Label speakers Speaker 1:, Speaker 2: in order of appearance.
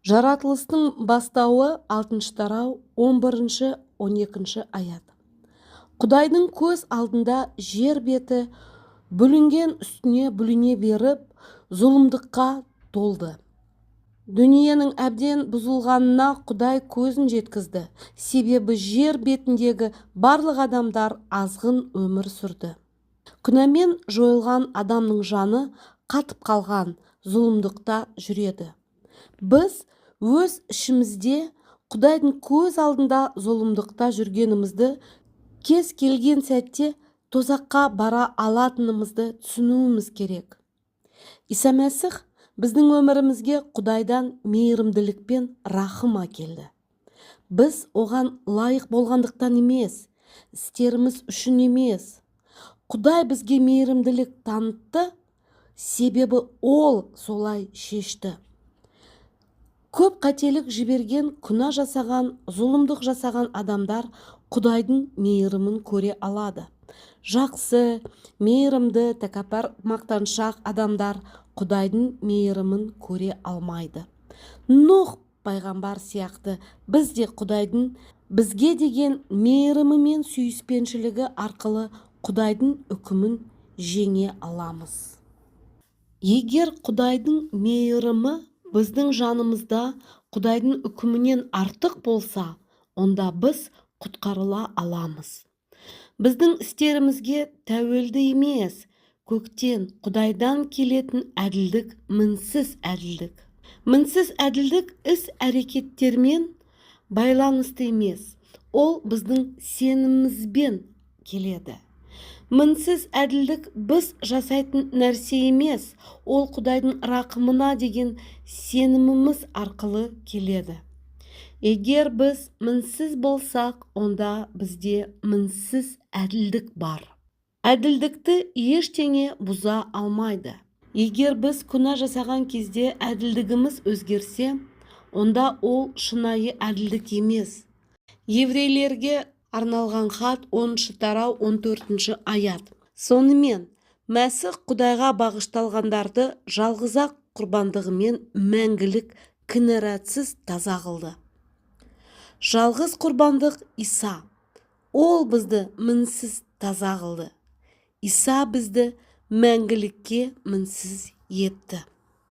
Speaker 1: Жаратылыстың бастауы 6 тарау 11-12 аят. Құдайдың көз алдында жер беті бүлінген үстіне бүліне беріп, зұлымдыққа толды. Дүниенің әбден бұзылғанына Құдай көзін жеткізді, себебі жер бетіндегі барлық адамдар азғын өмір сүрді. Күнәмен жойылған адамның жаны қатып қалған зұлымдықта жүреді. Біз өз ішімізде Құдайдың көз алдында зұлымдықта жүргенімізді, кез келген сәтте тозаққа бара алатынымызды түсінуіміз керек. Иса Мәсіх біздің өмірімізге Құдайдан мейірімділік пен рахым әкелді. Біз оған лайық болғандықтан емес, істеріміз үшін емес. Құдай бізге мейірімділік танытты, себебі ол солай шешті. Көп қателік жіберген, күнә жасаған, зұлымдық жасаған адамдар Құдайдың мейірімін көре алады. Жақсы, мейірімді, тәкаппар, мақтаншақ адамдар Құдайдың мейірімін көре алмайды. Нұх пайғамбар сияқты біз де Құдайдың бізге деген мейірімі мен сүйіспеншілігі арқылы Құдайдың үкімін жеңе аламыз. Егер Құдайдың мейірімі біздің жанымызда Құдайдың үкімінен артық болса, онда біз құтқарыла аламыз. Біздің істерімізге тәуелді емес, көктен Құдайдан келетін әділдік мінсіз әділдік. Мінсіз әділдік іс-әрекеттермен байланысты емес, ол біздің сенімімізбен келеді. Мінсіз әділдік біз жасайтын нәрсе емес, ол Құдайдың рақымына деген сеніміміз арқылы келеді. Егер біз мінсіз болсақ, онда бізде мінсіз әділдік бар. Әділдікті ештеңе бұза алмайды. Егер біз күнә жасаған кезде әділдігіміз өзгерсе, онда ол шынайы әділдік емес. Еврейлерге арналған хат 10 тарау 14 аят. Сонымен, Мәсіх Құдайға бағышталғандарды жалғыз-ақ құрбандығымен мәңгілік кінәратсыз таза қылды. Жалғыз құрбандық Иса. Ол бізді мінсіз таза қылды. Иса бізді мәңгілікке мінсіз етті.